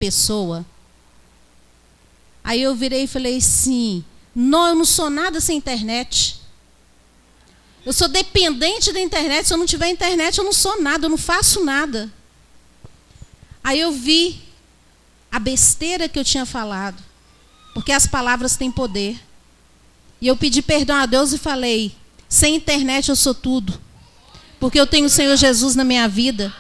pessoa. Aí eu virei e falei assim, não, eu não sou nada sem internet. Eu sou dependente da internet, se eu não tiver internet eu não sou nada, eu não faço nada. Aí eu vi a besteira que eu tinha falado, porque as palavras têm poder. E eu pedi perdão a Deus e falei, sem internet eu sou tudo, porque eu tenho o Senhor Jesus na minha vida.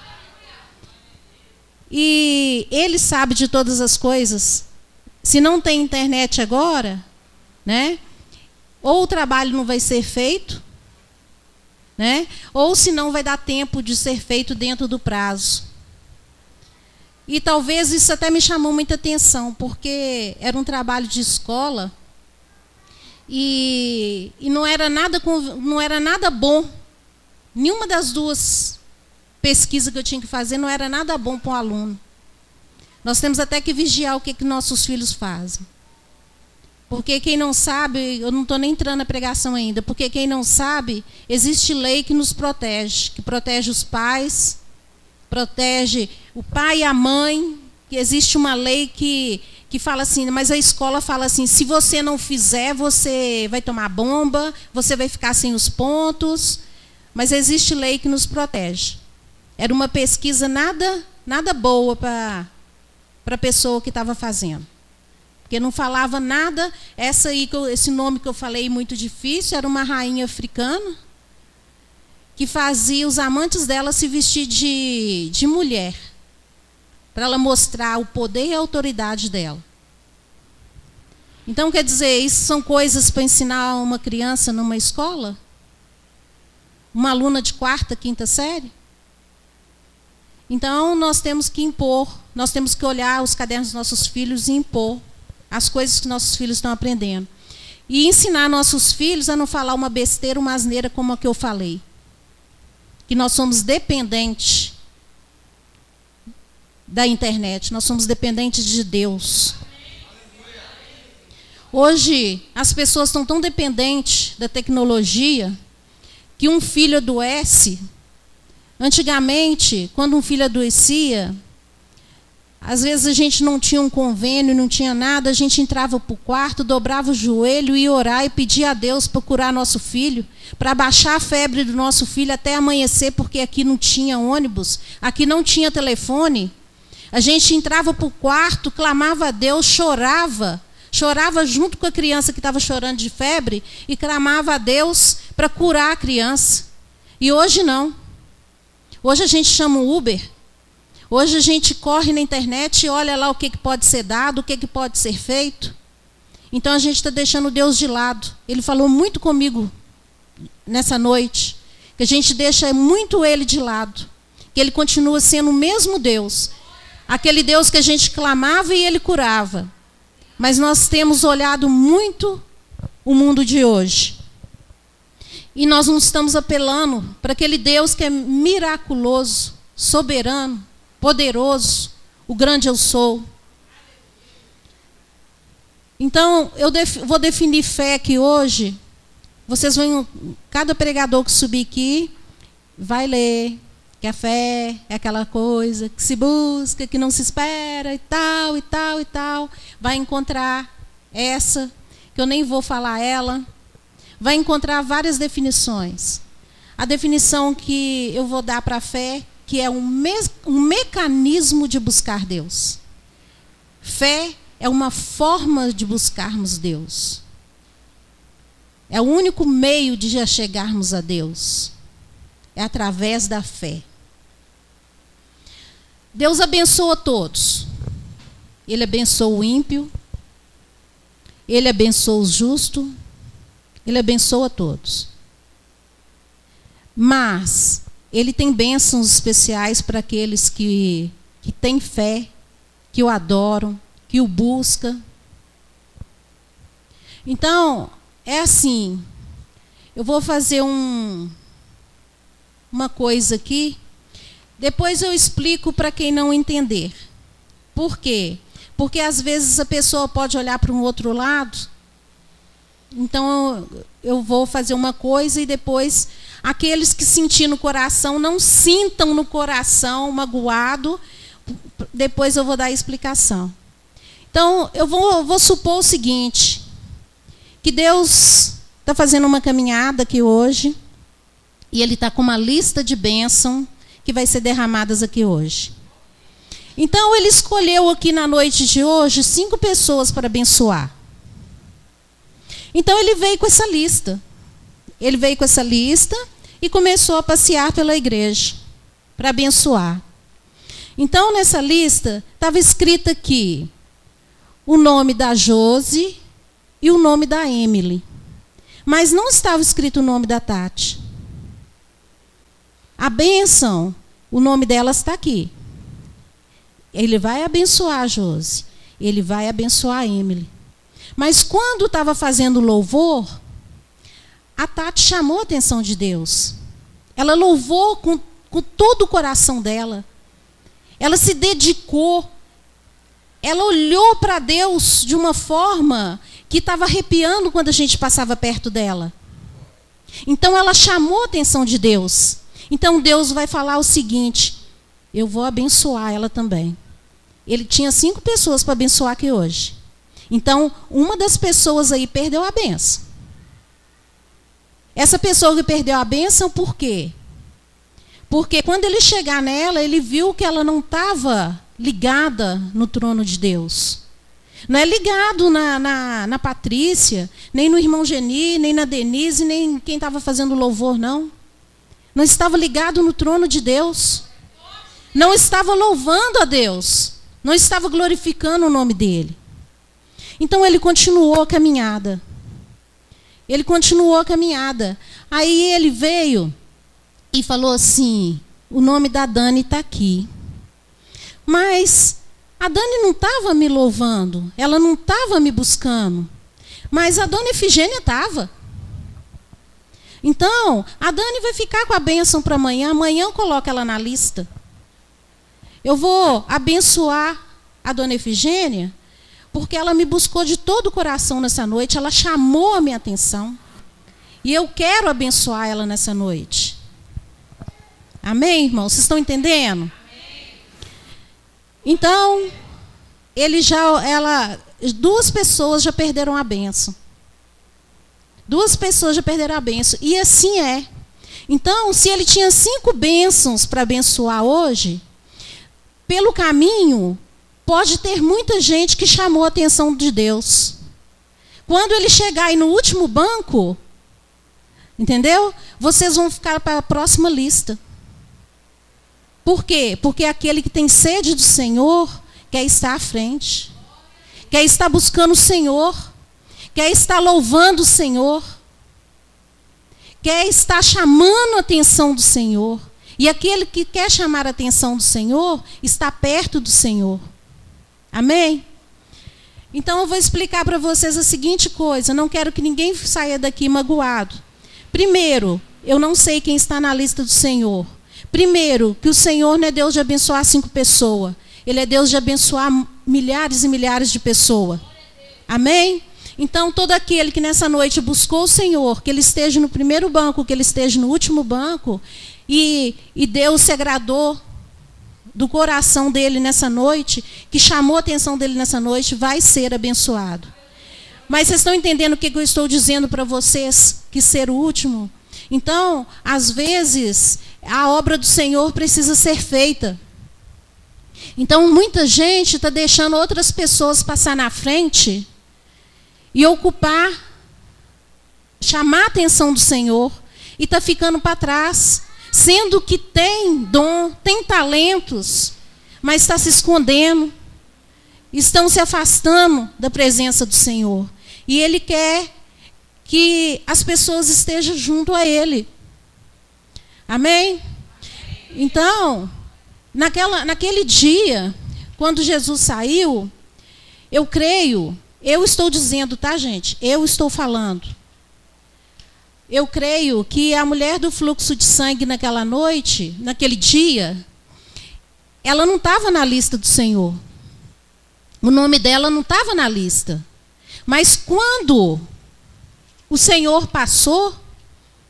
E Ele sabe de todas as coisas. Se não tem internet agora, né, ou o trabalho não vai ser feito, né, ou se não vai dar tempo de ser feito dentro do prazo. E talvez isso até me chamou muita atenção, porque era um trabalho de escola e não era nada bom. Nenhuma das duas pesquisas que eu tinha que fazer não era nada bom para o aluno. Nós temos até que vigiar o que nossos filhos fazem. Porque quem não sabe, eu não estou nem entrando na pregação ainda, porque quem não sabe, existe lei que nos protege, que protege os pais, protege o pai e a mãe, que existe uma lei que fala assim, mas a escola fala assim, se você não fizer, você vai tomar bomba, você vai ficar sem os pontos, mas existe lei que nos protege. Era uma pesquisa nada boa para a pessoa que estava fazendo. Porque não falava nada, esse nome que eu falei muito difícil, era uma rainha africana, que fazia os amantes dela se vestir de mulher, para ela mostrar o poder e a autoridade dela. Então, quer dizer, isso são coisas para ensinar uma criança numa escola? Uma aluna de 4ª, 5ª série? Então, nós temos que impor, nós temos que olhar os cadernos dos nossos filhos e impor as coisas que nossos filhos estão aprendendo. E ensinar nossos filhos a não falar uma besteira, uma asneira como a que eu falei. Que nós somos dependentes da internet, nós somos dependentes de Deus. Hoje, as pessoas estão tão dependentes da tecnologia que um filho adoece. Antigamente, quando um filho adoecia, às vezes a gente não tinha um convênio, não tinha nada, a gente entrava para o quarto, dobrava o joelho e ia orar e pedia a Deus para curar nosso filho, para baixar a febre do nosso filho até amanhecer, porque aqui não tinha ônibus, aqui não tinha telefone. A gente entrava para o quarto, clamava a Deus, chorava junto com a criança que estava chorando de febre e clamava a Deus para curar a criança. E hoje não. Hoje a gente chama o Uber. Hoje a gente corre na internet e olha lá o que pode ser dado, o que pode ser feito. Então a gente está deixando Deus de lado. Ele falou muito comigo nessa noite, que a gente deixa muito Ele de lado. Que Ele continua sendo o mesmo Deus. Aquele Deus que a gente clamava e Ele curava. Mas nós temos olhado muito o mundo de hoje. E nós não estamos apelando para aquele Deus que é miraculoso, soberano, poderoso, o grande eu sou. Então, eu vou definir fé aqui hoje. Vocês vão, cada pregador que subir aqui, vai ler que a fé é aquela coisa que se busca, que não se espera, e tal, e tal, e tal. Vai encontrar essa, que eu nem vou falar ela. Vai encontrar várias definições. A definição que eu vou dar para a fé, que é um mecanismo de buscar Deus. Fé é uma forma de buscarmos Deus. É o único meio de chegarmos a Deus. É através da fé. Deus abençoa todos. Ele abençoa o ímpio. Ele abençoa o justo. Ele abençoa todos. Mas Ele tem bênçãos especiais para aqueles que têm fé, que o adoram, que o buscam. Então, é assim, eu vou fazer uma coisa aqui, depois eu explico para quem não entender. Por quê? Porque às vezes a pessoa pode olhar para um outro lado, então eu vou fazer uma coisa e depois aqueles que sentir no coração, não sintam no coração magoado depois eu vou dar a explicação. Então, eu vou supor o seguinte, que Deus está fazendo uma caminhada aqui hoje, e Ele está com uma lista de bênção que vai ser derramadas aqui hoje. Então, Ele escolheu aqui na noite de hoje 5 pessoas para abençoar. Então, Ele veio com essa lista. Ele veio com essa lista e começou a passear pela igreja para abençoar. Então, nessa lista, estava escrito aqui o nome da Josi e o nome da Emily. Mas não estava escrito o nome da Tati. A bênção, o nome delas está aqui. Ele vai abençoar a Josi. Ele vai abençoar a Emily. Mas quando estava fazendo louvor, a Tati chamou a atenção de Deus. Ela louvou com todo o coração dela. Ela se dedicou. Ela olhou para Deus de uma forma que estava arrepiando quando a gente passava perto dela. Então ela chamou a atenção de Deus. Então Deus vai falar o seguinte: eu vou abençoar ela também. Ele tinha 5 pessoas para abençoar aqui hoje. Então, uma das pessoas aí perdeu a bênção. Essa pessoa que perdeu a bênção, por quê? Porque quando ele chegar nela, ele viu que ela não estava ligada no trono de Deus. Não é ligado na Patrícia, nem no irmão Geni, nem na Denise, nem quem estava fazendo louvor, não. Não estava ligado no trono de Deus. Não estava louvando a Deus. Não estava glorificando o nome dele. Então ele continuou a caminhada. Ele continuou a caminhada. Aí ele veio e falou assim: o nome da Dani está aqui. Mas a Dani não estava me louvando, ela não estava me buscando. Mas a dona Efigênia estava. Então, a Dani vai ficar com a bênção para amanhã. Amanhã eu coloco ela na lista. Eu vou abençoar a dona Efigênia, porque ela me buscou de todo o coração nessa noite. Ela chamou a minha atenção. E eu quero abençoar ela nessa noite. Amém, irmãos? Vocês estão entendendo? Então, 2 pessoas já perderam a bênção. 2 pessoas já perderam a bênção. E assim é. Então, se ele tinha 5 bênçãos para abençoar hoje, pelo caminho, pode ter muita gente que chamou a atenção de Deus. Quando ele chegar aí no último banco, entendeu? Vocês vão ficar para a próxima lista. Por quê? Porque aquele que tem sede do Senhor quer estar à frente. Quer estar buscando o Senhor. Quer estar louvando o Senhor. Quer estar chamando a atenção do Senhor. E aquele que quer chamar a atenção do Senhor está perto do Senhor. Amém? Então eu vou explicar para vocês a seguinte coisa. Não quero que ninguém saia daqui magoado. Primeiro, eu não sei quem está na lista do Senhor. Primeiro, que o Senhor não é Deus de abençoar 5 pessoas. Ele é Deus de abençoar milhares e milhares de pessoas. Amém? Então, todo aquele que nessa noite buscou o Senhor, que ele esteja no primeiro banco, que ele esteja no último banco, e Deus se agradou do coração dele nessa noite, que chamou a atenção dele nessa noite, vai ser abençoado. Mas vocês estão entendendo o que eu estou dizendo para vocês? Que ser o último? Então, às vezes, a obra do Senhor precisa ser feita. Então, muita gente está deixando outras pessoas passar na frente e ocupar, chamar a atenção do Senhor, e está ficando para trás, sendo que tem dom, tem talentos, mas está se escondendo, estão se afastando da presença do Senhor. E Ele quer que as pessoas estejam junto a Ele. Amém? Então, naquele dia, quando Jesus saiu, eu creio, eu estou dizendo, tá, gente? Eu estou falando. Eu creio que a mulher do fluxo de sangue naquela noite, naquele dia, ela não estava na lista do Senhor. O nome dela não estava na lista. Mas quando o Senhor passou,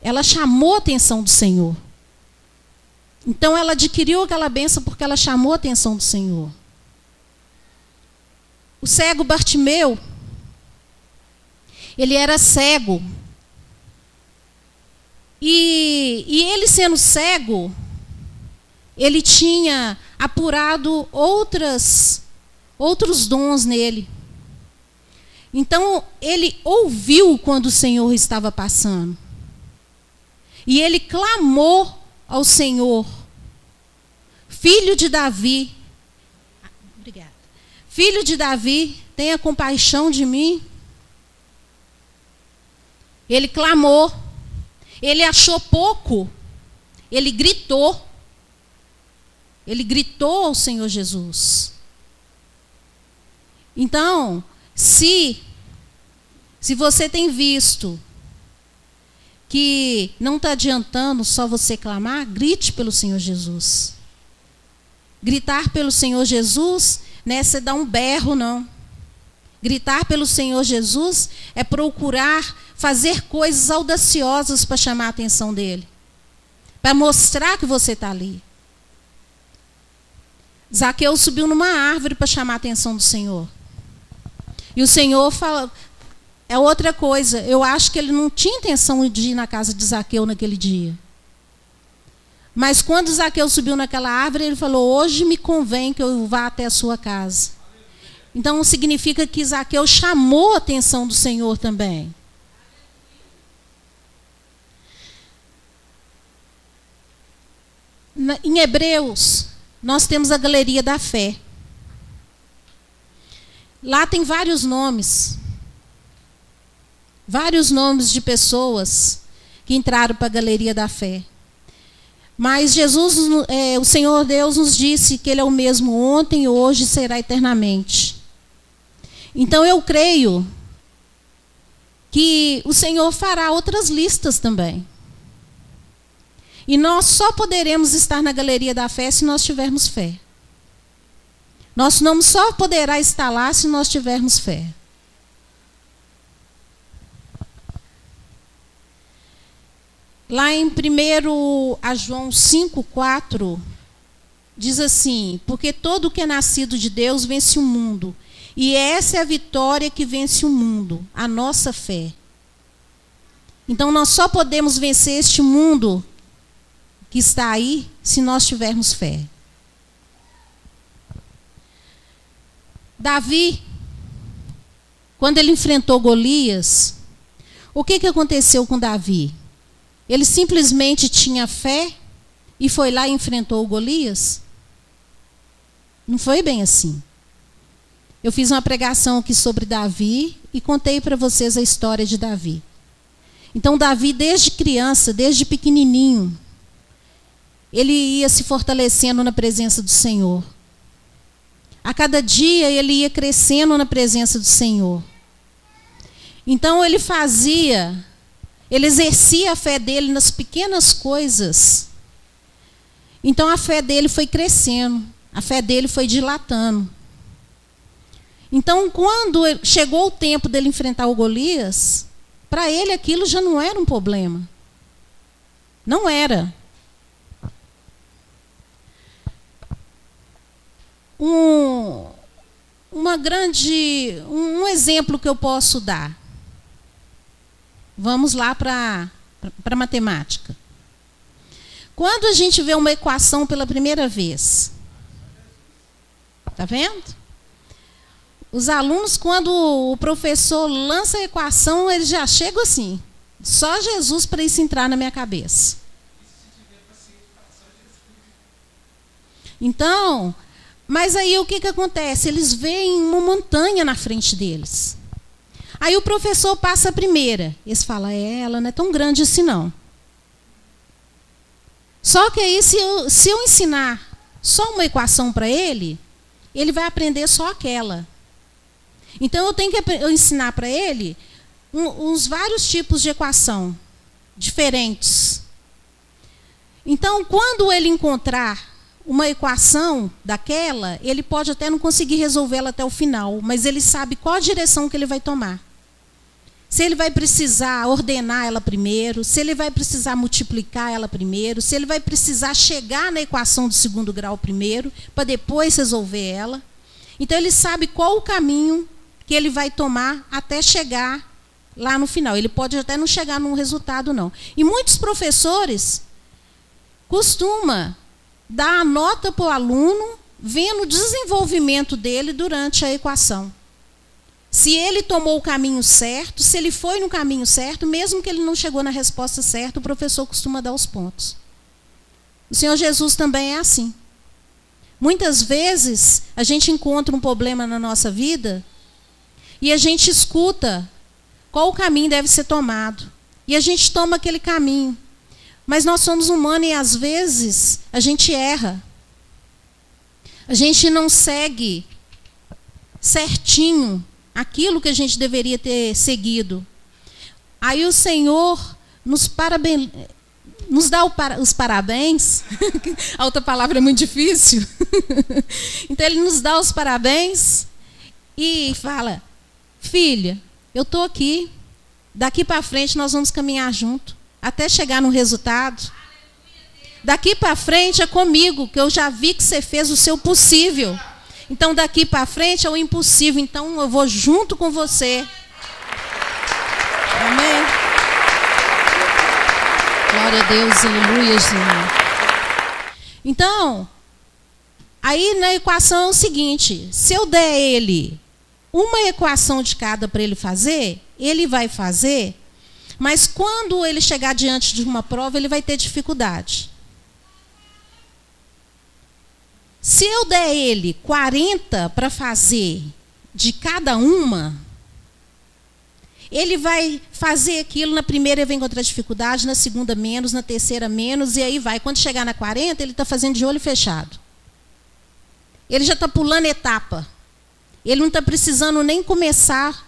ela chamou a atenção do Senhor. Então ela adquiriu aquela bênção porque ela chamou a atenção do Senhor. O cego Bartimeu, ele era cego. E ele sendo cego, ele tinha apurado outros dons nele. Então, ele ouviu quando o Senhor estava passando. E ele clamou ao Senhor: Filho de Davi, obrigada. Filho de Davi, tenha compaixão de mim. Ele clamou. Ele achou pouco. Ele gritou. Ele gritou ao Senhor Jesus. Então, se você tem visto que não está adiantando só você clamar, grite pelo Senhor Jesus. Gritar pelo Senhor Jesus não é você dar um berro, não. Gritar pelo Senhor Jesus é procurar fazer coisas audaciosas para chamar a atenção dele. Para mostrar que você está ali. Zaqueu subiu numa árvore para chamar a atenção do Senhor. E o Senhor fala... É outra coisa. Eu acho que ele não tinha intenção de ir na casa de Zaqueu naquele dia. Mas quando Zaqueu subiu naquela árvore, ele falou: hoje me convém que eu vá até a sua casa. Então significa que Zaqueu chamou a atenção do Senhor também. Em Hebreus, nós temos a galeria da fé. Lá tem vários nomes. Vários nomes de pessoas que entraram para a galeria da fé. Mas Jesus, o Senhor Deus nos disse que Ele é o mesmo ontem, hoje e será eternamente. Então eu creio que o Senhor fará outras listas também. E nós só poderemos estar na galeria da fé se nós tivermos fé. Nosso nome só poderá estar lá se nós tivermos fé. Lá em 1 João 5,4, diz assim: porque todo o que é nascido de Deus vence o mundo. E essa é a vitória que vence o mundo, a nossa fé. Então nós só podemos vencer este mundo que está aí se nós tivermos fé. Davi, quando ele enfrentou Golias, o que aconteceu com Davi? Ele simplesmente tinha fé e foi lá e enfrentou o Golias? Não foi bem assim. Eu fiz uma pregação aqui sobre Davi e contei para vocês a história de Davi. Então Davi, desde criança, desde pequenininho, ele ia se fortalecendo na presença do Senhor. A cada dia ele ia crescendo na presença do Senhor. Então ele exercia a fé dele nas pequenas coisas. Então a fé dele foi crescendo, a fé dele foi dilatando. Então quando chegou o tempo dele enfrentar o Golias, para ele aquilo já não era um problema. Não era. Um exemplo que eu posso dar. Vamos lá para a matemática. Quando a gente vê uma equação pela primeira vez, está vendo? Os alunos, quando o professor lança a equação, eles já chegam assim. Só Jesus para isso entrar na minha cabeça. Então, mas aí o que acontece? Eles veem uma montanha na frente deles. Aí o professor passa a primeira. Eles falam: ela não é tão grande assim não. Só que aí se eu ensinar só uma equação para ele, ele vai aprender só aquela. Então eu tenho que ensinar para ele uns vários tipos de equação diferentes. Então quando ele encontrar uma equação daquela, ele pode até não conseguir resolvê-la até o final, mas ele sabe qual a direção que ele vai tomar. Se ele vai precisar ordenar ela primeiro, se ele vai precisar multiplicar ela primeiro, se ele vai precisar chegar na equação do segundo grau primeiro, para depois resolver ela. Então ele sabe qual o caminho que ele vai tomar até chegar lá no final. Ele pode até não chegar num resultado, não. E muitos professores costumam dar a nota para o aluno vendo o desenvolvimento dele durante a equação. Se ele tomou o caminho certo, se ele foi no caminho certo, mesmo que ele não chegou na resposta certa, o professor costuma dar os pontos. O Senhor Jesus também é assim. Muitas vezes a gente encontra um problema na nossa vida e a gente escuta qual o caminho deve ser tomado. E a gente toma aquele caminho. Mas nós somos humanos e às vezes a gente erra. A gente não segue certinho aquilo que a gente deveria ter seguido. Aí o Senhor nos dá os parabéns. A outra palavra é muito difícil. Então ele nos dá os parabéns e fala: filha, eu estou aqui. Daqui para frente nós vamos caminhar junto até chegar no resultado. Daqui para frente é comigo, que eu já vi que você fez o seu possível. Então daqui para frente é o impossível. Então eu vou junto com você. Amém? Glória a Deus, aleluia, Senhor. Então, aí na equação é o seguinte: se eu der ele uma equação de cada para ele fazer, ele vai fazer, mas quando ele chegar diante de uma prova, ele vai ter dificuldade. Se eu der ele 40 para fazer de cada uma, ele vai fazer aquilo, na primeira ele vai encontrar dificuldade, na segunda menos, na terceira menos, e aí vai. Quando chegar na 40, ele está fazendo de olho fechado. Ele já está pulando etapa. Ele não está precisando nem começar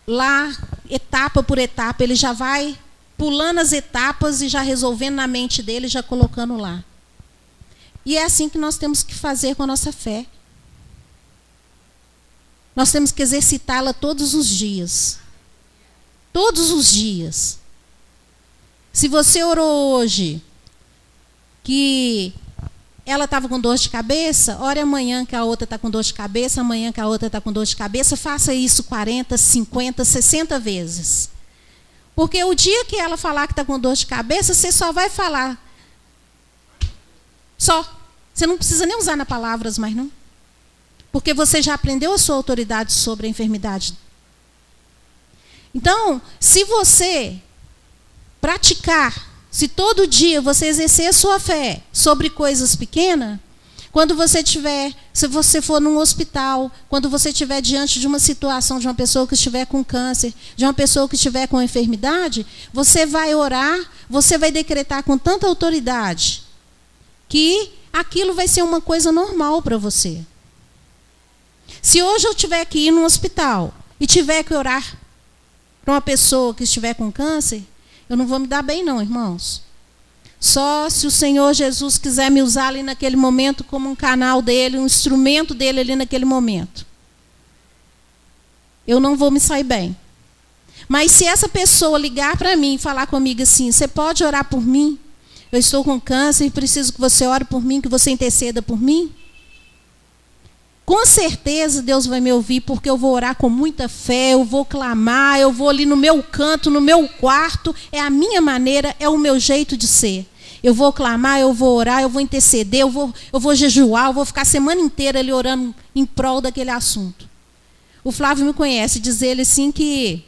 lá, etapa por etapa. Ele já vai pulando as etapas e já resolvendo na mente dele, já colocando lá. E é assim que nós temos que fazer com a nossa fé. Nós temos que exercitá-la todos os dias. Todos os dias. Se você orou hoje que ela estava com dor de cabeça, ore amanhã que a outra está com dor de cabeça, amanhã que a outra está com dor de cabeça, faça isso 40, 50, 60 vezes. Porque o dia que ela falar que está com dor de cabeça, você só vai falar. Só. Você não precisa nem usar nas palavras mais, não. Porque você já aprendeu a sua autoridade sobre a enfermidade. Então, se você praticar, se todo dia você exercer a sua fé sobre coisas pequenas, quando você tiver, se você for num hospital, quando você estiver diante de uma situação de uma pessoa que estiver com câncer, de uma pessoa que estiver com enfermidade, você vai orar, você vai decretar com tanta autoridade que aquilo vai ser uma coisa normal para você. Se hoje eu tiver que ir num hospital e tiver que orar para uma pessoa que estiver com câncer, eu não vou me dar bem não, irmãos. Só se o Senhor Jesus quiser me usar ali naquele momento como um canal dele, um instrumento dele ali naquele momento. Eu não vou me sair bem. Mas se essa pessoa ligar para mim e falar comigo assim: você pode orar por mim? Eu estou com câncer e preciso que você ore por mim, que você interceda por mim. Com certeza Deus vai me ouvir, porque eu vou orar com muita fé, eu vou clamar, eu vou ali no meu canto, no meu quarto. É a minha maneira, é o meu jeito de ser. Eu vou clamar, eu vou orar, eu vou interceder, eu vou jejuar, eu vou ficar a semana inteira ali orando em prol daquele assunto. O Flávio me conhece, diz ele assim que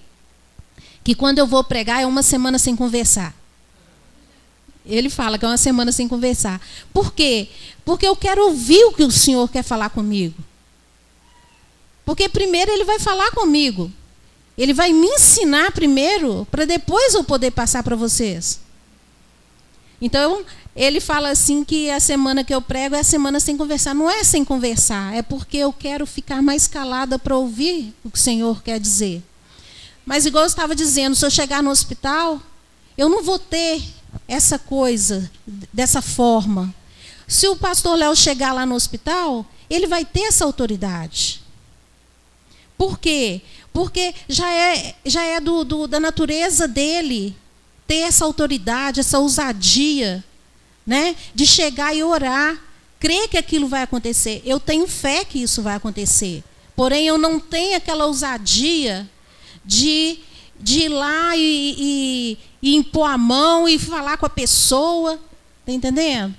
quando eu vou pregar é uma semana sem conversar. Ele fala que é uma semana sem conversar. Por quê? Porque eu quero ouvir o que o Senhor quer falar comigo. Porque primeiro Ele vai falar comigo. Ele vai me ensinar primeiro, para depois eu poder passar para vocês. Então, ele fala assim que a semana que eu prego é a semana sem conversar. Não é sem conversar, é porque eu quero ficar mais calada para ouvir o que o Senhor quer dizer. Mas igual eu estava dizendo, se eu chegar no hospital, eu não vou ter essa coisa dessa forma. Se o pastor Léo chegar lá no hospital, ele vai ter essa autoridade. Por quê? Porque já é da natureza dele ter essa autoridade, essa ousadia, né, de chegar e orar crê que aquilo vai acontecer. Eu tenho fé que isso vai acontecer. Porém, eu não tenho aquela ousadia de ir lá e impor a mão e falar com a pessoa. Está entendendo?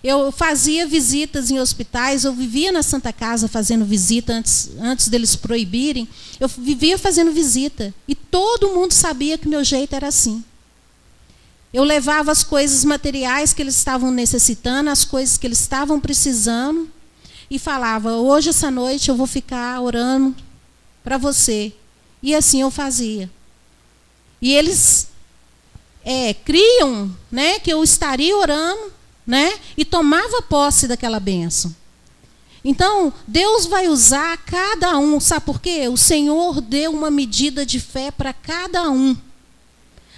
Eu fazia visitas em hospitais, eu vivia na Santa Casa fazendo visita antes deles proibirem. Eu vivia fazendo visita. E todo mundo sabia que meu jeito era assim. Eu levava as coisas materiais que eles estavam necessitando, as coisas que eles estavam precisando, e falava, hoje, essa noite, eu vou ficar orando para você. E assim eu fazia. E eles criam, né, que eu estaria orando, né, e tomava posse daquela bênção. Então, Deus vai usar cada um. Sabe por quê? O Senhor deu uma medida de fé para cada um.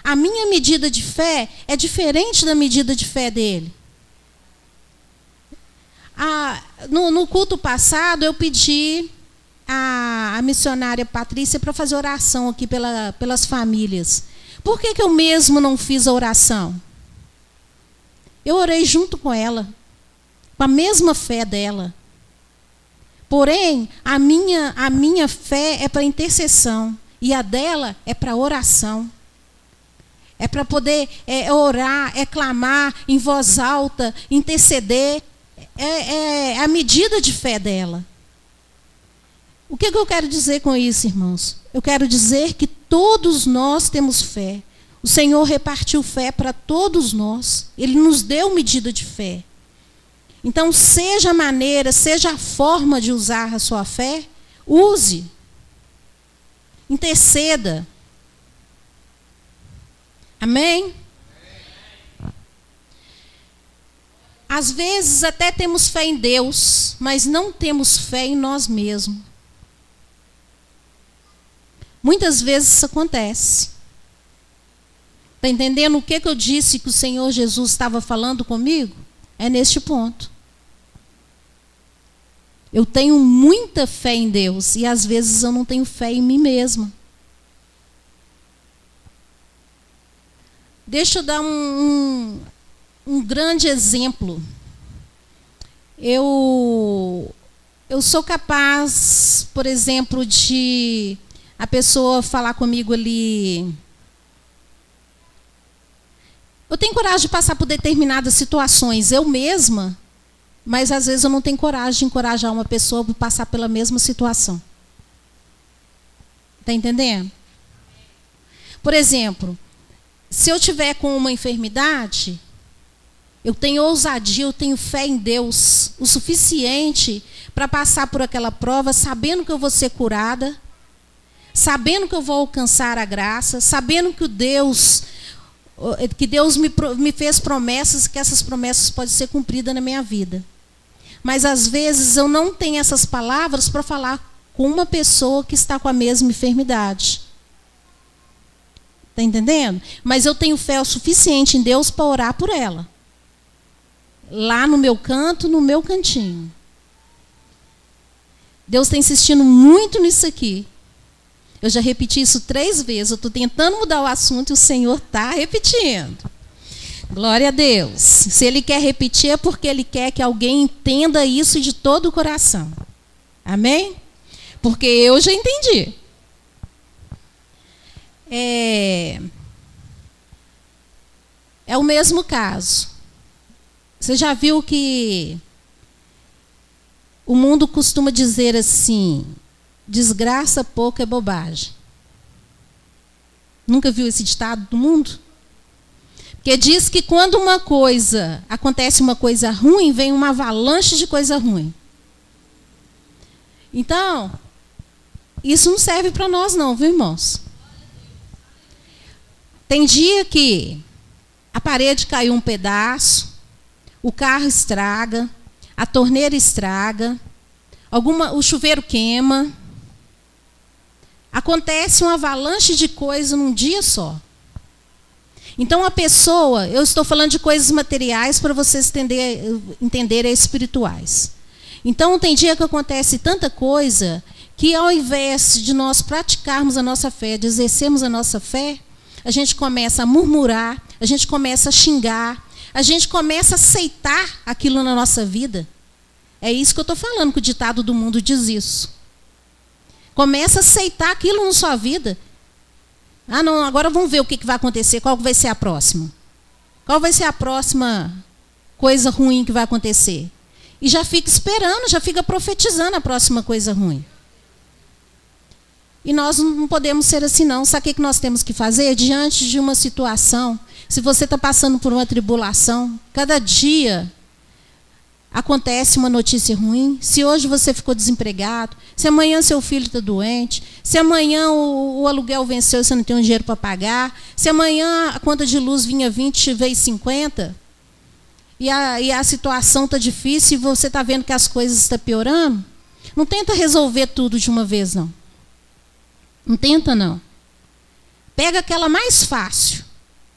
A minha medida de fé é diferente da medida de fé dele. No culto passado, eu pedi a missionária Patrícia para fazer oração aqui pelas famílias. Por que eu mesmo não fiz a oração? Eu orei junto com ela, com a mesma fé dela. Porém, a minha fé é para intercessão e a dela é para oração. É para poder orar, clamar em voz alta, interceder. É a medida de fé dela. O que eu quero dizer com isso, irmãos? Eu quero dizer que todos nós temos fé. O Senhor repartiu fé para todos nós. Ele nos deu medida de fé. Então, seja a maneira, seja a forma de usar a sua fé, use. Interceda. Amém? Às vezes até temos fé em Deus, mas não temos fé em nós mesmos. Muitas vezes isso acontece. Está entendendo o que eu disse que o Senhor Jesus estava falando comigo? É neste ponto. Eu tenho muita fé em Deus e às vezes eu não tenho fé em mim mesma. Deixa eu dar um grande exemplo. Eu sou capaz, por exemplo, de a pessoa falar comigo ali. Eu tenho coragem de passar por determinadas situações, eu mesma, mas às vezes eu não tenho coragem de encorajar uma pessoa para passar pela mesma situação. Está entendendo? Por exemplo, se eu tiver com uma enfermidade, eu tenho ousadia, eu tenho fé em Deus o suficiente para passar por aquela prova, sabendo que eu vou ser curada, sabendo que eu vou alcançar a graça, sabendo que Deus me fez promessas, que essas promessas podem ser cumpridas na minha vida. Mas às vezes eu não tenho essas palavras para falar com uma pessoa que está com a mesma enfermidade. Está entendendo? Mas eu tenho fé o suficiente em Deus para orar por ela. Lá no meu canto, no meu cantinho. Deus está insistindo muito nisso aqui. Eu já repeti isso 3 vezes. Eu estou tentando mudar o assunto e o Senhor está repetindo. Glória a Deus. Se Ele quer repetir é porque Ele quer que alguém entenda isso de todo o coração. Amém? Porque eu já entendi. É o mesmo caso. Você já viu que o mundo costuma dizer assim: desgraça pouco é bobagem. Nunca viu esse ditado do mundo? Porque diz que quando acontece uma coisa ruim, vem uma avalanche de coisa ruim. Então, isso não serve para nós não, viu, irmãos? Tem dia que a parede caiu um pedaço, o carro estraga, a torneira estraga, o chuveiro queima. Acontece uma avalanche de coisas num dia só. Então a pessoa, eu estou falando de coisas materiais para vocês entenderem espirituais. Então tem dia que acontece tanta coisa que ao invés de nós praticarmos a nossa fé, de exercermos a nossa fé, a gente começa a murmurar, a gente começa a xingar, a gente começa a aceitar aquilo na nossa vida. É isso que eu estou falando, que o ditado do mundo diz isso. Começa a aceitar aquilo na sua vida. Ah, não, agora vamos ver o que vai acontecer, qual vai ser a próxima. Qual vai ser a próxima coisa ruim que vai acontecer? E já fica esperando, já fica profetizando a próxima coisa ruim. E nós não podemos ser assim, não. Sabe o que nós temos que fazer? Diante de uma situação, se você está passando por uma tribulação, cada dia acontece uma notícia ruim. Se hoje você ficou desempregado, se amanhã seu filho está doente, se amanhã o aluguel venceu e você não tem um dinheiro para pagar, se amanhã a conta de luz vinha 20 vezes 50, e a situação está difícil e você está vendo que as coisas estão piorando, não tenta resolver tudo de uma vez, não. Não tenta, não. Pega aquela mais fácil,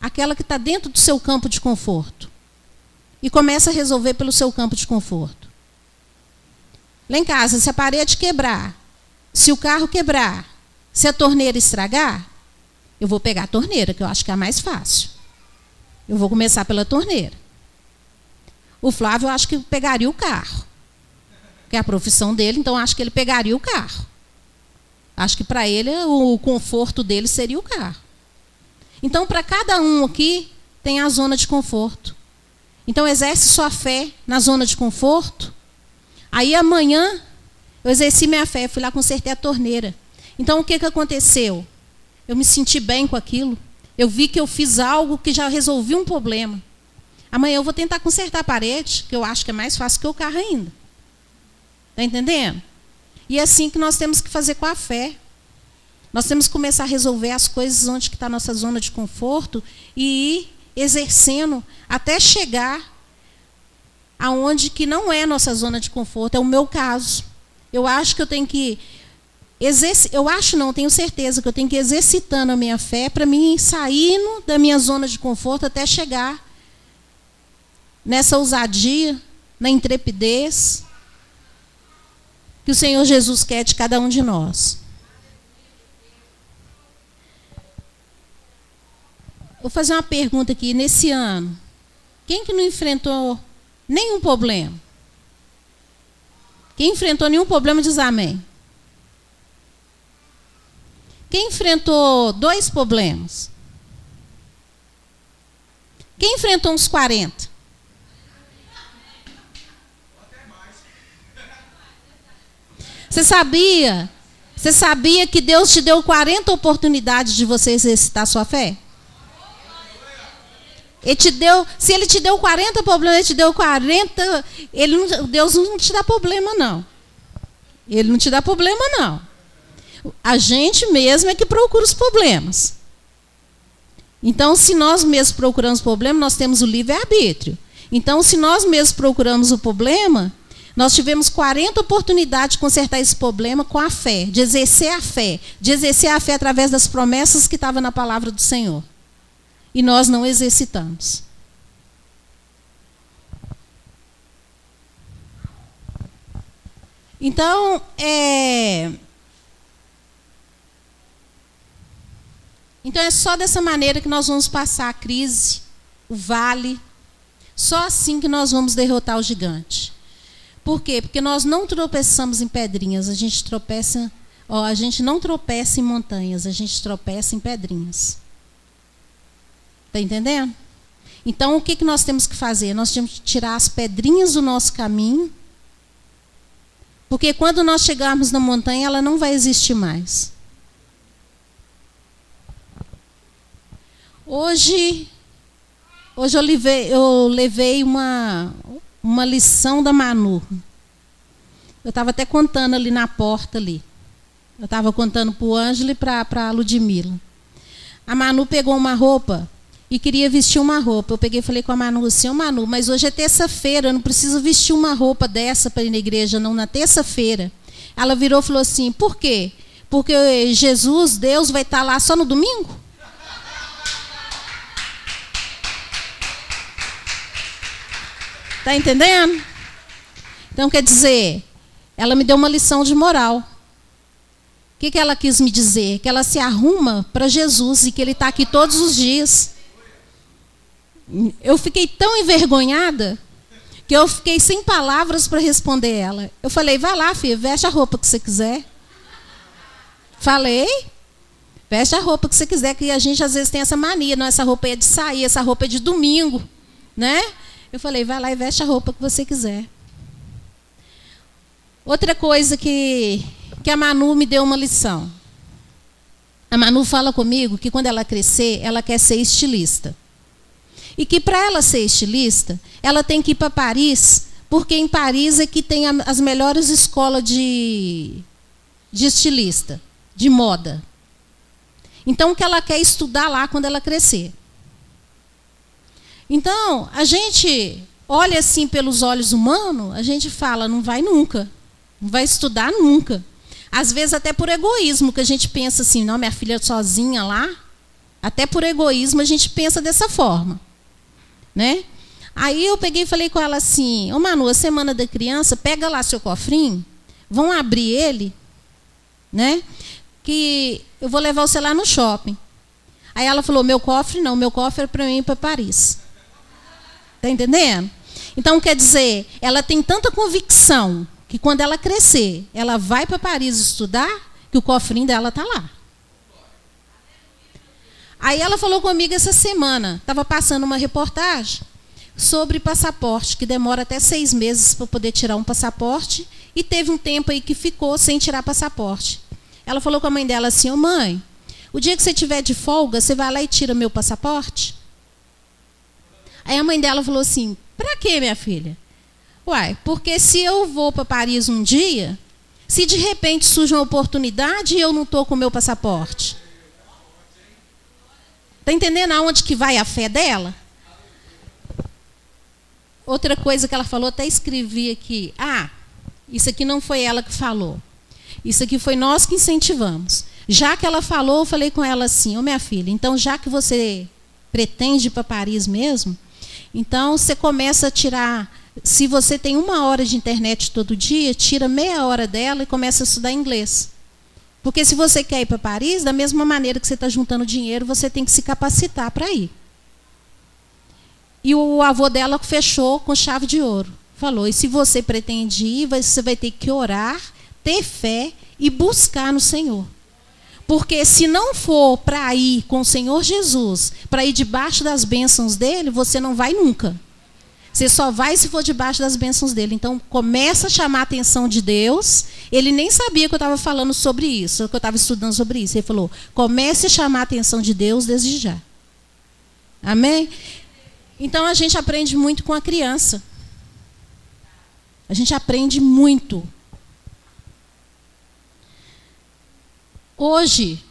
aquela que está dentro do seu campo de conforto, e começa a resolver pelo seu campo de conforto. Lá em casa, se a parede quebrar, se o carro quebrar, se a torneira estragar, eu vou pegar a torneira, que eu acho que é a mais fácil. Eu vou começar pela torneira. O Flávio, eu acho que pegaria o carro, que é a profissão dele, então eu acho que ele pegaria o carro. Acho que para ele o conforto dele seria o carro. Então, para cada um aqui, tem a zona de conforto. Então, exerce sua fé na zona de conforto. Aí, amanhã, eu exerci minha fé, fui lá, consertei a torneira. Então, o que aconteceu? Eu me senti bem com aquilo. Eu vi que eu fiz algo que já resolvi um problema. Amanhã eu vou tentar consertar a parede, que eu acho que é mais fácil que o carro ainda. Está entendendo? E é assim que nós temos que fazer com a fé. Nós temos que começar a resolver as coisas onde está a nossa zona de conforto e ir exercendo até chegar aonde que não é nossa zona de conforto. É o meu caso. Eu acho que eu tenho que tenho certeza que eu tenho que ir exercitando a minha fé para mim saindo da minha zona de conforto até chegar nessa ousadia, na intrepidez que o Senhor Jesus quer de cada um de nós. Vou fazer uma pergunta aqui. Nesse ano, quem que não enfrentou nenhum problema? Quem enfrentou nenhum problema diz amém. Quem enfrentou 2 problemas? Quem enfrentou uns 40? Você sabia que Deus te deu 40 oportunidades de você exercitar sua fé? Se Ele te deu 40 problemas, Ele te deu 40... Deus não te dá problema, não. Ele não te dá problema, não. A gente mesmo é que procura os problemas. Então, se nós mesmos procuramos problemas, nós temos o livre-arbítrio. Então, se nós mesmos procuramos o problema, nós tivemos 40 oportunidades de consertar esse problema com a fé, de exercer a fé através das promessas que estavam na palavra do Senhor. E nós não exercitamos. Então, é só dessa maneira que nós vamos passar a crise, o vale. Só assim que nós vamos derrotar o gigante. Por quê? Porque nós não tropeçamos em pedrinhas, a gente não tropeça em montanhas, a gente tropeça em pedrinhas. Está entendendo? Então, o que nós temos que fazer? Nós temos que tirar as pedrinhas do nosso caminho, porque quando nós chegarmos na montanha, ela não vai existir mais. Hoje eu levei uma lição da Manu. Eu estava até contando ali na porta ali. Eu estava contando para o Ângelo e para a Ludmila. A Manu pegou uma roupa e queria vestir uma roupa. Eu peguei e falei com a Manu assim: Manu, mas hoje é terça-feira, eu não preciso vestir uma roupa dessa para ir na igreja, não, na terça-feira. Ela virou e falou assim: por quê? Porque Jesus, Deus, vai estar lá só no domingo? Está entendendo? Então, quer dizer, ela me deu uma lição de moral. O que ela quis me dizer? Que ela se arruma para Jesus e que Ele está aqui todos os dias. Eu fiquei tão envergonhada que eu fiquei sem palavras para responder ela. Eu falei, vai lá, filha, veste a roupa que você quiser. Falei, veste a roupa que você quiser, que a gente às vezes tem essa mania, não, essa roupa é de sair, essa roupa é de domingo, né? Eu falei, vai lá e veste a roupa que você quiser. Outra coisa que a Manu me deu uma lição. A Manu fala comigo que quando ela crescer, ela quer ser estilista. E que para ela ser estilista, ela tem que ir para Paris, porque em Paris é que tem as melhores escolas de estilista, de moda. Então, que ela quer estudar lá quando ela crescer. Então, a gente olha assim pelos olhos humanos, a gente fala, não vai nunca, não vai estudar nunca. Às vezes até por egoísmo, que a gente pensa assim, não, minha filha sozinha lá, até por egoísmo a gente pensa dessa forma. Né? Aí eu peguei e falei com ela assim, ô Manu, a semana da criança, pega lá seu cofrinho, vão abrir ele, né? Que eu vou levar você lá no shopping. Aí ela falou, meu cofre não, meu cofre é para mim ir para Paris. Tá entendendo? Então, quer dizer, ela tem tanta convicção que quando ela crescer, ela vai para Paris estudar, que o cofrinho dela tá lá. Aí ela falou comigo essa semana, estava passando uma reportagem sobre passaporte, que demora até 6 meses para poder tirar um passaporte, e teve um tempo aí que ficou sem tirar passaporte. Ela falou com a mãe dela assim, ô mãe, o dia que você tiver de folga, você vai lá e tira meu passaporte? Aí a mãe dela falou assim, pra quê, minha filha? Uai, porque se eu vou para Paris um dia, se de repente surge uma oportunidade e eu não estou com o meu passaporte. Está entendendo aonde que vai a fé dela? Outra coisa que ela falou, até escrevi aqui. Ah, isso aqui não foi ela que falou. Isso aqui foi nós que incentivamos. Já que ela falou, eu falei com ela assim, ô minha filha, então já que você pretende ir para Paris mesmo, então você começa a tirar, se você tem 1 hora de internet todo dia, tira meia hora dela e começa a estudar inglês. Porque se você quer ir para Paris, da mesma maneira que você está juntando dinheiro, você tem que se capacitar para ir. E o avô dela fechou com chave de ouro. Falou, e se você pretende ir, você vai ter que orar, ter fé e buscar no Senhor. Porque se não for para ir com o Senhor Jesus, para ir debaixo das bênçãos dele, você não vai nunca. Você só vai se for debaixo das bênçãos dele. Então, começa a chamar a atenção de Deus. Ele nem sabia que eu estava falando sobre isso, que eu estava estudando sobre isso. Ele falou, comece a chamar a atenção de Deus desde já. Amém? Então, a gente aprende muito com a criança. A gente aprende muito. Hoje,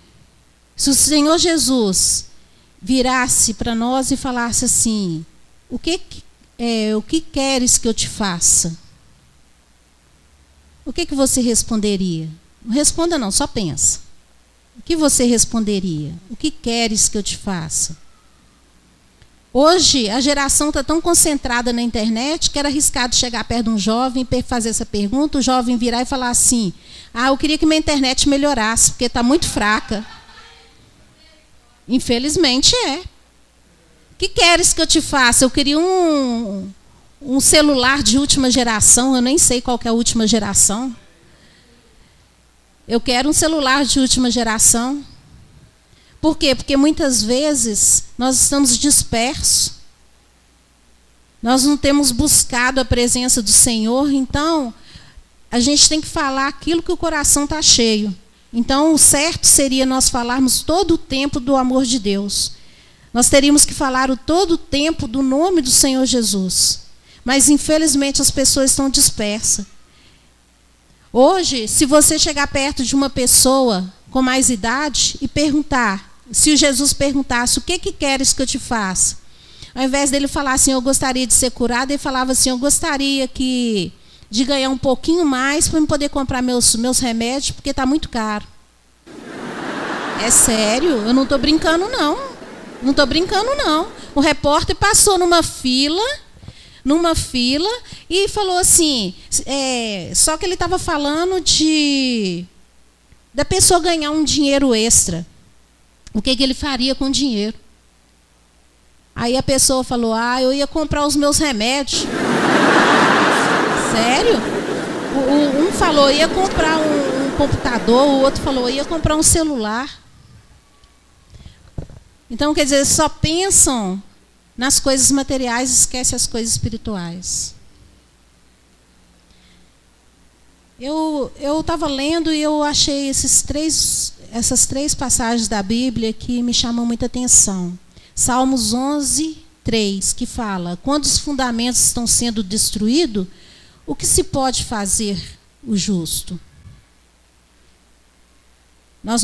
se o Senhor Jesus virasse para nós e falasse assim, o que queres que eu te faça? O que você responderia? Não responda não, só pensa. O que você responderia? O que queres que eu te faça? Hoje, a geração está tão concentrada na internet que era arriscado chegar perto de um jovem e fazer essa pergunta, o jovem virar e falar assim, ah, eu queria que minha internet melhorasse, porque está muito fraca. Infelizmente é. O que queres que eu te faça? Eu queria um celular de última geração, eu nem sei qual que é a última geração. Eu quero um celular de última geração. Por quê? Porque muitas vezes nós estamos dispersos. Nós não temos buscado a presença do Senhor, então a gente tem que falar aquilo que o coração está cheio. Então o certo seria nós falarmos todo o tempo do amor de Deus. Nós teríamos que falar todo o tempo do nome do Senhor Jesus. Mas infelizmente as pessoas estão dispersas. Hoje, se você chegar perto de uma pessoa com mais idade e perguntar, se Jesus perguntasse, o que queres que eu te faça? Ao invés dele falar assim, eu gostaria de ser curado, ele falava assim, eu gostaria de ganhar um pouquinho mais para eu poder comprar meus remédios, porque está muito caro. É sério, eu não estou brincando não. Não estou brincando não. O repórter passou numa fila e falou assim, só que ele estava falando da pessoa ganhar um dinheiro extra. O que ele faria com o dinheiro? Aí a pessoa falou, eu ia comprar os meus remédios. Sério? Um falou ia comprar um computador, o outro falou ia comprar um celular. Então, quer dizer, só pensam nas coisas materiais e esquecem as coisas espirituais. Eu estava lendo e eu achei essas três passagens da Bíblia que me chamam muita atenção. Salmos 11, 3, que fala: quando os fundamentos estão sendo destruídos, o que se pode fazer o justo? Nós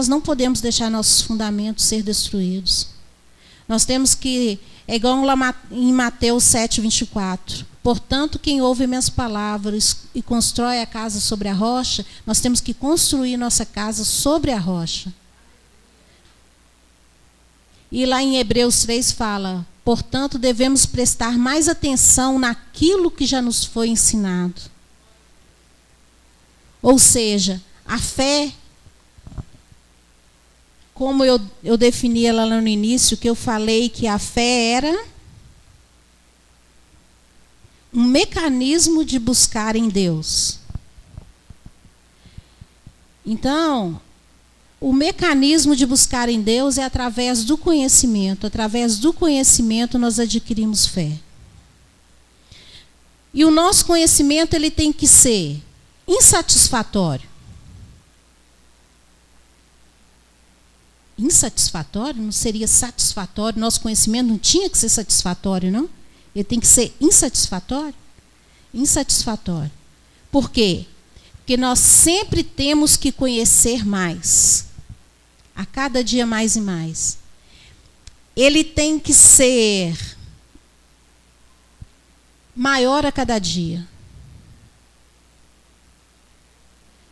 não podemos deixar nossos fundamentos ser destruídos. Nós temos que, é igual lá em Mateus 7, 24. Portanto, quem ouve minhas palavras e constrói a casa sobre a rocha, nós temos que construir nossa casa sobre a rocha. E lá em Hebreus 3 fala: portanto, devemos prestar mais atenção naquilo que já nos foi ensinado. Ou seja, a fé, como eu defini ela lá no início, que eu falei que a fé era um mecanismo de buscar em Deus. Então, o mecanismo de buscar em Deus é através do conhecimento. Através do conhecimento nós adquirimos fé. E o nosso conhecimento ele tem que ser insatisfatório. Insatisfatório? Não seria satisfatório? Nosso conhecimento não tinha que ser satisfatório, não? Ele tem que ser insatisfatório? Insatisfatório. Por quê? Porque nós sempre temos que conhecer mais. A cada dia mais e mais. Ele tem que ser maior a cada dia.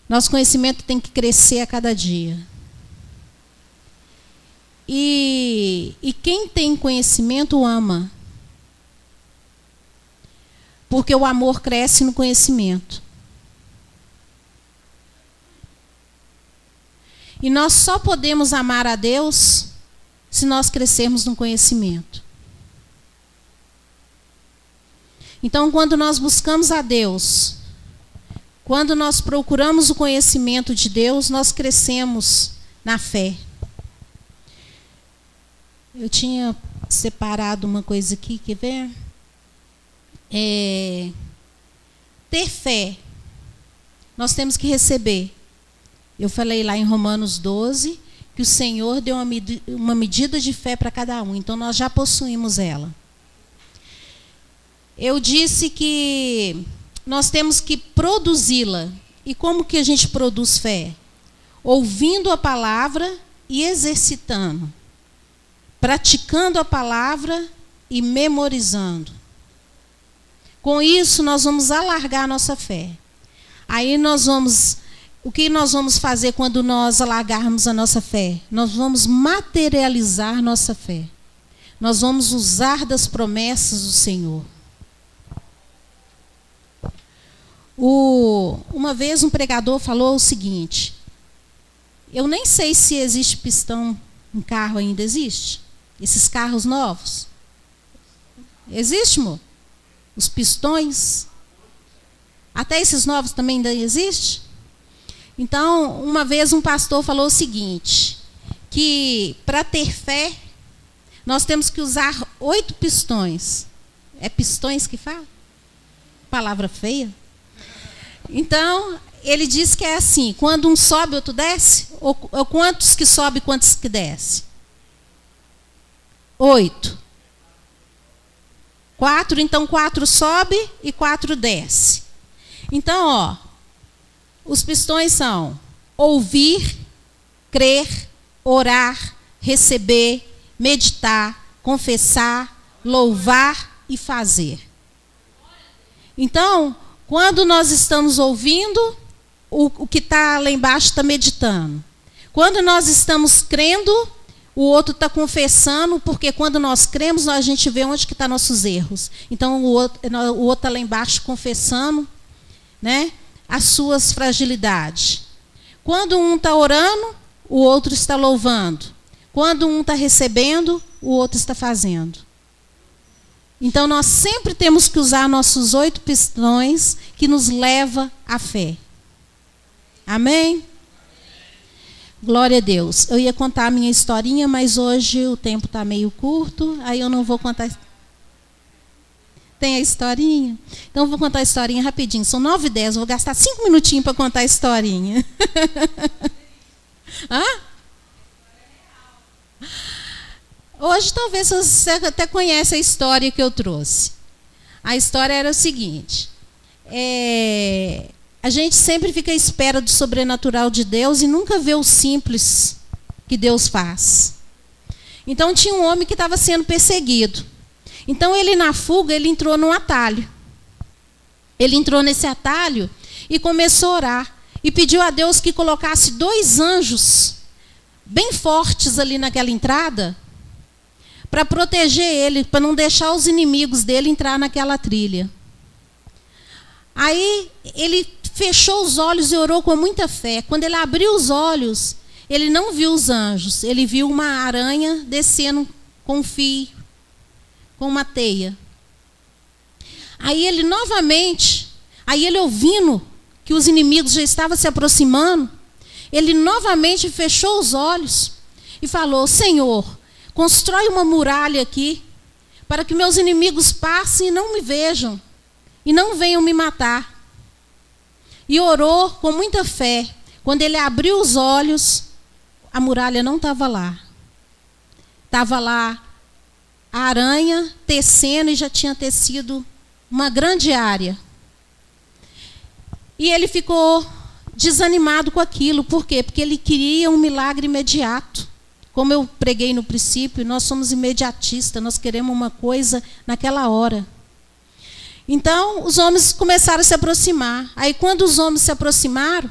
Nosso conhecimento tem que crescer a cada dia. E quem tem conhecimento ama. Porque o amor cresce no conhecimento. E nós só podemos amar a Deus se nós crescermos no conhecimento. Então, quando nós buscamos a Deus, quando nós procuramos o conhecimento de Deus, nós crescemos na fé. Eu tinha separado uma coisa aqui, quer ver? Ter fé. Nós temos que receber. Eu falei lá em Romanos 12 que o Senhor deu uma medida de fé para cada um. Então, nós já possuímos ela. Eu disse que nós temos que produzi-la. E como que a gente produz fé? Ouvindo a palavra e exercitando. Praticando a palavra e memorizando. Com isso, nós vamos alargar a nossa fé. Aí o que nós vamos fazer quando nós alargarmos a nossa fé? Nós vamos materializar nossa fé. Nós vamos usar das promessas do Senhor. Uma vez um pregador falou o seguinte: eu nem sei se existe pistão em carro ainda, existe? Esses carros novos? Existe, amor? Os pistões? Até esses novos também ainda existem? Então, uma vez um pastor falou o seguinte, que para ter fé, nós temos que usar 8 pistões. É pistões que fala? Palavra feia. Então, ele diz que é assim, quando um sobe, outro desce? Ou quantos que sobe, quantos que desce? 8. 4, então 4 sobe e 4 desce. Então, ó, os pistões são ouvir, crer, orar, receber, meditar, confessar, louvar e fazer. Então, quando nós estamos ouvindo, o que está lá embaixo está meditando. Quando nós estamos crendo, o outro está confessando, porque quando nós cremos, a gente vê onde que estão nossos erros. Então, o outro está lá embaixo confessando, né, as suas fragilidades. Quando um está orando, o outro está louvando. Quando um está recebendo, o outro está fazendo. Então nós sempre temos que usar nossos 8 pistões que nos leva à fé. Amém? Glória a Deus. Eu ia contar a minha historinha, mas hoje o tempo está meio curto, aí eu não vou contar. Tem a historinha? Então eu vou contar a historinha rapidinho. São 9h10, eu vou gastar 5 minutinhos para contar a historinha. Hã? Hoje talvez você até conhece a história que eu trouxe. A história era o seguinte. A gente sempre fica à espera do sobrenatural de Deus e nunca vê o simples que Deus faz. Então tinha um homem que estava sendo perseguido. Então ele, na fuga, ele entrou num atalho. Ele entrou nesse atalho e começou a orar. E pediu a Deus que colocasse 2 anjos bem fortes ali naquela entrada para proteger ele, para não deixar os inimigos dele entrar naquela trilha. Aí ele fechou os olhos e orou com muita fé. Quando ele abriu os olhos, ele não viu os anjos. Ele viu uma aranha descendo com um fio, com uma teia. Aí ele novamente, ele ouvindo que os inimigos já estavam se aproximando, ele novamente fechou os olhos e falou: Senhor, constrói uma muralha aqui, para que meus inimigos passem e não me vejam, e não venham me matar. E orou com muita fé. Quando ele abriu os olhos, a muralha não estava lá. Estava lá a aranha tecendo, e já tinha tecido uma grande área. E ele ficou desanimado com aquilo. Por quê? Porque ele queria um milagre imediato. Como eu preguei no princípio, nós somos imediatistas, nós queremos uma coisa naquela hora. Então, os homens começaram a se aproximar. Aí, quando os homens se aproximaram,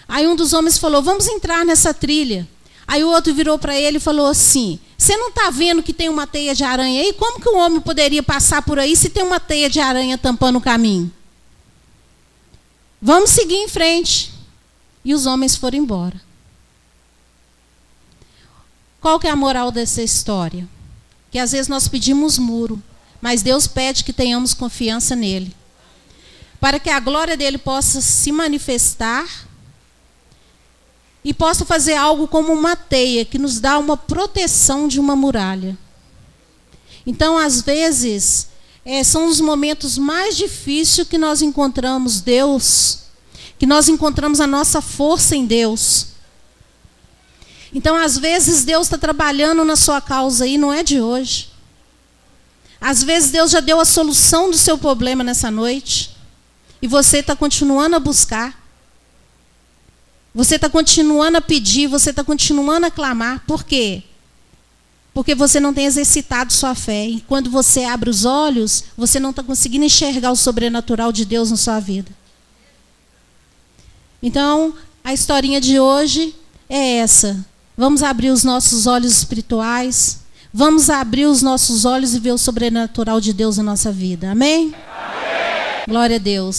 aí um dos homens falou: vamos entrar nessa trilha. Aí o outro virou para ele e falou assim: você não está vendo que tem uma teia de aranha aí? Como que um homem poderia passar por aí se tem uma teia de aranha tampando o caminho? Vamos seguir em frente. E os homens foram embora. Qual que é a moral dessa história? Que às vezes nós pedimos muro, mas Deus pede que tenhamos confiança nele, para que a glória dele possa se manifestar e possa fazer algo como uma teia, que nos dá uma proteção de uma muralha. Então, às vezes, são os momentos mais difíceis que nós encontramos Deus, que nós encontramos a nossa força em Deus. Então, às vezes, Deus está trabalhando na sua causa aí, não é de hoje. Às vezes, Deus já deu a solução do seu problema nessa noite, e você está continuando a buscar. Você está continuando a pedir, você está continuando a clamar. Por quê? Porque você não tem exercitado sua fé. E quando você abre os olhos, você não está conseguindo enxergar o sobrenatural de Deus na sua vida. Então, a historinha de hoje é essa. Vamos abrir os nossos olhos espirituais. Vamos abrir os nossos olhos e ver o sobrenatural de Deus na nossa vida. Amém? Amém. Glória a Deus.